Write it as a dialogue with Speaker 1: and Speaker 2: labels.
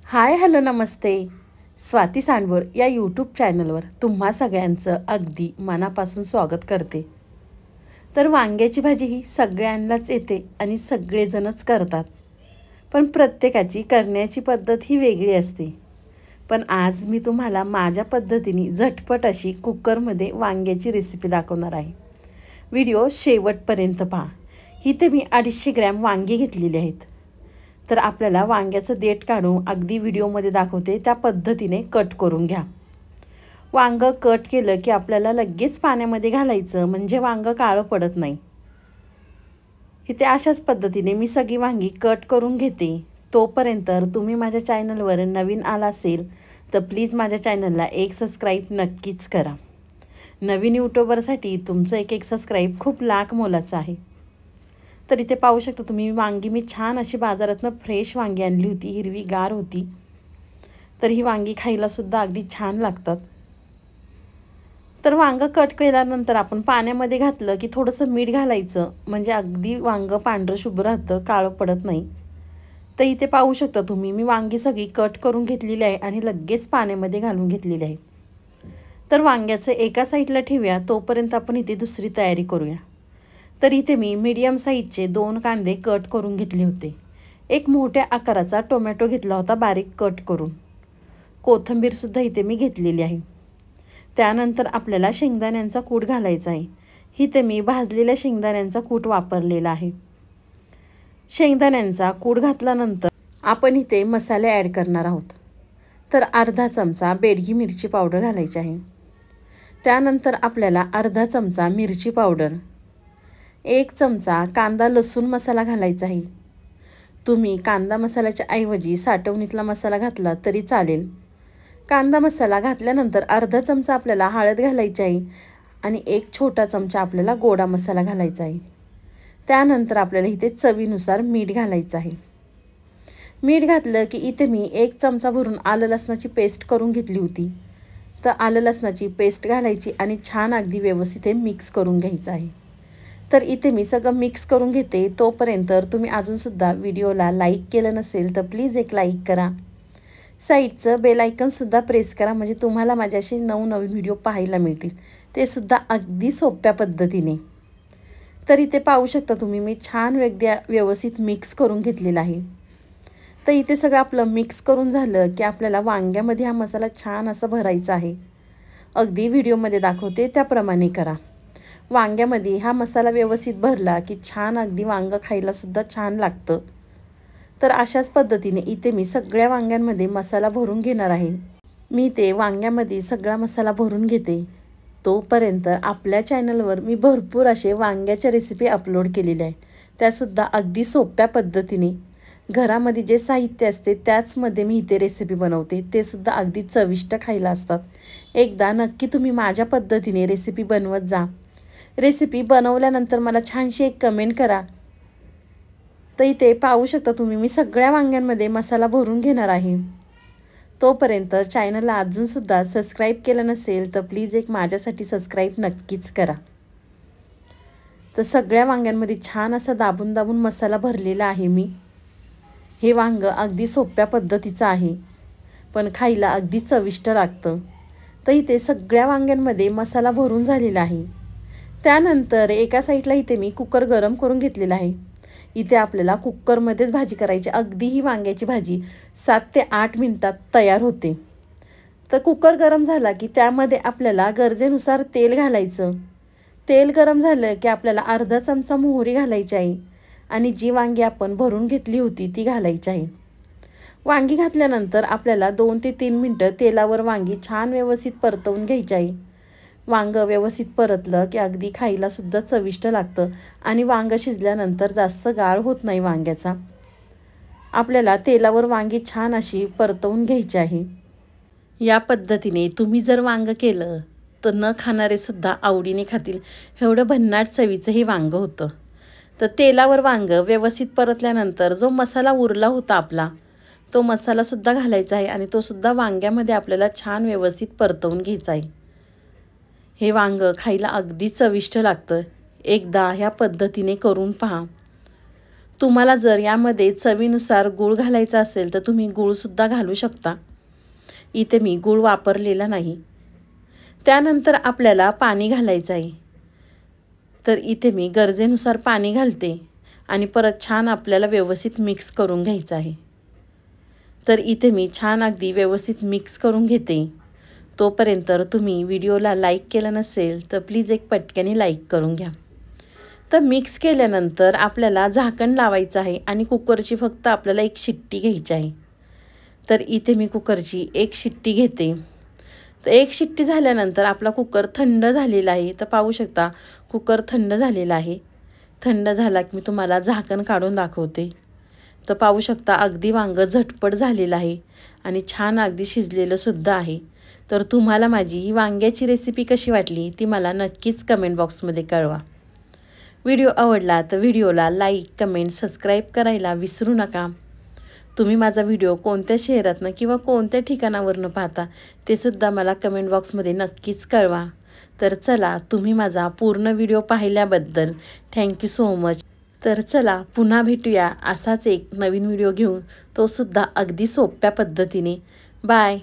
Speaker 1: Hi hello नमस्ते. स्वाती सांडवर या YouTube चॅनलवर तुम्हा सगळ्यांचं अगदी मनापासून स्वागत करते. तर वांग्याची भाजी ही सगळ्यांनाच येते आणि सगळेजणच करतात, पण प्रत्येकाची करण्याची पद्धत ही वेगळी असते. पण आज मी तुम्हाला माझ्या पद्धतीने झटपट अशी कुकरमध्ये वांग्याची रेसिपी दाखवणार आहे. व्हिडिओ शेवटपर्यंत पहा. इथे मी 250 ग्रॅम वांगी घेतलेली आहेत. तर आपल्याला वांग्याचं देठ काढून अगदी व्हिडिओमध्ये दाखवते त्या पद्धतीने कट करून घ्या. वांगं कट केलं की आपल्याला लगेच पाण्यामध्ये घालायचं, म्हणजे वांगं काळं पडत नाही. इथे अशाच पद्धतीने मी सगळी वांगी कट करून घेते. तोपर्यंत तुम्ही माझ्या चॅनलवर नवीन आला असेल तर प्लीज माझ्या चॅनलला एक सबस्क्राईब नक्कीच करा. नवीन यूट्यूबरसाठी तुमचं एक सबस्क्राईब खूप लाख मोलाचं आहे. तर इथे पाहू शकता तुम्ही वांगी मी छान अशी बाजारातनं फ्रेश वांगी आणली होती, हिरवीगार होती. तर ही वांगी खायलासुद्धा अगदी छान लागतात. तर वांगं कट केल्यानंतर आपण पाण्यामध्ये घातलं की थोडंसं मीठ घालायचं, म्हणजे अगदी वांगं पांढरं शुभ्र राहतं, काळं पडत नाही. तर इथे पाहू शकता तुम्ही मी वांगी सगळी कट करून घेतलेली आहे आणि लगेच पाण्यामध्ये घालून घेतलेली आहे. तर वांग्याचं एका साईडला ठेवूया, तोपर्यंत आपण इथे दुसरी तयारी करूया. तर इथे मी मीडियम साईजचे 2 कांदे कट करून घेतले होते. एक मोठ्या आकाराचा टोमॅटो घेतला होता बारीक कट करून. कोथिंबीरसुद्धा इथे मी घेतलेली आहे. त्यानंतर आपल्याला शेंगदाण्यांचा कूट घालायचा आहे. इथे मी भाजलेल्या शेंगदाण्यांचा कूट वापरलेला आहे. शेंगदाण्यांचा कूट घातल्यानंतर आपण इथे मसाले ॲड करणार आहोत. तर अर्धा चमचा बेडगी मिरची पावडर घालायची आहे. त्यानंतर आपल्याला अर्धा चमचा मिरची पावडर, 1 चमचा कांदा लसूण मसाला घालायचा आहे. तुम्ही कांदा मसाल्याच्या ऐवजी साठवणीतला मसाला घातला तरी चालेल. कांदा मसाला घातल्यानंतर अर्धा चमचा आपल्याला हळद घालायची आहे आणि 1 छोटा चमचा आपल्याला गोडा मसाला घालायचा आहे. त्यानंतर आपल्याला इथे चवीनुसार मीठ घालायचं आहे. मीठ घातलं की इथे मी 1 चमचा भरून आलं लसणाची पेस्ट करून घेतली होती. तर आलं लसणाची पेस्ट घालायची आणि छान अगदी व्यवस्थित मिक्स करून घ्यायचं आहे. तर इथे मी सगळं मिक्स करून घेते. तोपर्यंत तुम्ही अजूनसुद्धा व्हिडिओला लाईक केलं नसेल तर प्लीज एक लाईक करा. साईडचं बेल आयकॉनसुद्धा प्रेस करा, म्हणजे तुम्हाला माझ्याशी नवनवीन व्हिडिओ पाहायला मिळतील, ते सुद्धा अगदी सोप्या पद्धतीने. तर इथे पाहू शकता तुम्ही मी छान व्यवस्थित मिक्स करून घेतलेला आहे. तर इथे सगळं आपलं मिक्स करून झालं की आपल्याला वांग्यामध्ये हा मसाला छान असा भरायचा आहे. अगदी व्हिडिओमध्ये दाखवते त्याप्रमाणे करा. वांग्यामध्ये हा मसाला व्यवस्थित भरला की छान अगदी वांगं खायलासुद्धा छान लागतं. तर अशाच पद्धतीने इथे मी सगळ्या वांग्यांमध्ये मसाला भरून घेणार आहे. मी ते वांग्यामध्ये सगळा मसाला भरून घेते. तोपर्यंत आपल्या चॅनलवर मी भरपूर असे वांग्याच्या रेसिपी अपलोड केलेल्या आहे, त्यासुद्धा अगदी सोप्या पद्धतीने. घरामध्ये जे साहित्य असते त्याचमध्ये मी इथे रेसिपी बनवते, ते सुद्धा अगदी चविष्ट खायला असतात. एकदा नक्की तुम्ही माझ्या पद्धतीने रेसिपी बनवत जा. रेसिपी बनवल्यानंतर मला छानशी एक कमेंट करा. तर इथे पाहू शकता तुम्ही मी सगळ्या वांग्यांमध्ये मसाला भरून घेणार आहे. तोपर्यंत चॅनलला अजूनसुद्धा सबस्क्राईब केलं नसेल तर प्लीज एक माझ्यासाठी सबस्क्राईब नक्कीच करा. तर सगळ्या वांग्यांमध्ये छान असा दाबून दाबून मसाला भरलेला आहे मी. हे वांगं अगदी सोप्या पद्धतीचं आहे, पण खायला अगदी चविष्ट लागतं. तर इथे सगळ्या वांग्यांमध्ये मसाला भरून झालेला आहे. त्यानंतर एका साईडला इथे मी कुकर गरम करून घेतलेला आहे. इथे आपल्याला कुकरमध्येच भाजी करायची. अगदी ही वांग्याची भाजी 7 ते 8 मिनिटात तयार होते. तर कुकर गरम झाला की त्यामध्ये आपल्याला गरजेनुसार तेल घालायचं. तेल गरम झालं की आपल्याला अर्धा चमचा मोहरी घालायची आहे आणि जी वांगी आपण भरून घेतली होती ती घालायची आहे. वांगी घातल्यानंतर आपल्याला 2 ते 3 मिनटं तेलावर वांगी छान व्यवस्थित परतवून घ्यायची आहे. वांगं व्यवस्थित परतलं की अगदी खायलासुद्धा चविष्ट लागतं आणि वांगं शिजल्यानंतर जास्त गाळ होत नाही वांग्याचा. आपल्याला तेलावर वांगी छान अशी परतवून घ्यायची आहे. या पद्धतीने तुम्ही जर वांगं केलं तर न खाणारेसुद्धा आवडीने खातील, एवढं भन्नाट चवीचं हे वांगं होतं. तर तेलावर वांगं व्यवस्थित परतल्यानंतर जो मसाला उरला होता आपला, तो मसालासुद्धा घालायचा आहे आणि तोसुद्धा वांग्यामध्ये आपल्याला छान व्यवस्थित परतवून घ्यायचा आहे. हे वांगं खायला अगदी चविष्ट लागतं. एकदा ह्या पद्धतीने करून पहा. तुम्हाला जर यामध्ये चवीनुसार गूळ घालायचा असेल तर तुम्ही गूळसुद्धा घालू शकता. इथे मी गूळ वापरलेला नाही. त्यानंतर आपल्याला पाणी घालायचं आहे. तर इथे मी गरजेनुसार पाणी घालते आणि परत छान आपल्याला व्यवस्थित मिक्स करून घ्यायचं आहे. तर इथे मी छान अगदी व्यवस्थित मिक्स करून घेते. तोपर्यंत तुम्ही व्हिडिओला लाईक केलं नसेल तर प्लीज एक पटकन लाईक करून घ्या. तर मिक्स केल्यानंतर आपल्याला झाकण लावायचं आहे आणि कुकरची फक्त आपल्याला एक शिट्टी घ्यायची आहे. तर इथे मी कुकरची एक शिट्टी घेते. तर एक शिट्टी झाल्यानंतर आपला कुकर थंड झालेला आहे. तर पाहू शकता कुकर थंड झालेला आहे. थंड झाला की मी तुम्हाला झाकण काढून दाखवते. तर पाहू शकता अगदी वांगं झटपट झालेलं आहे आणि छान अगदी शिजलेलं सुद्धा आहे. तर तुम्हाला माझी ही वांग्याची रेसिपी कशी वाटली ती मला नक्कीच कमेंट बॉक्समध्ये कळवा. व्हिडिओ आवडला तर व्हिडिओला लाईक, कमेंट, सबस्क्राईब करायला विसरू नका. तुम्ही माझा व्हिडिओ कोणत्या शहरातनं किंवा कोणत्या ठिकाणावरनं पाहता ते सुद्धा मला कमेंट बॉक्समध्ये नक्कीच कळवा. तर चला, तुम्ही माझा पूर्ण व्हिडिओ पाहिल्याबद्दल थँक्यू सो मच. तर चला पुन्हा भेटूया असाच एक नवीन व्हिडिओ घेऊन, तो सुद्धा अगदी सोप्या पद्धतीने. बाय.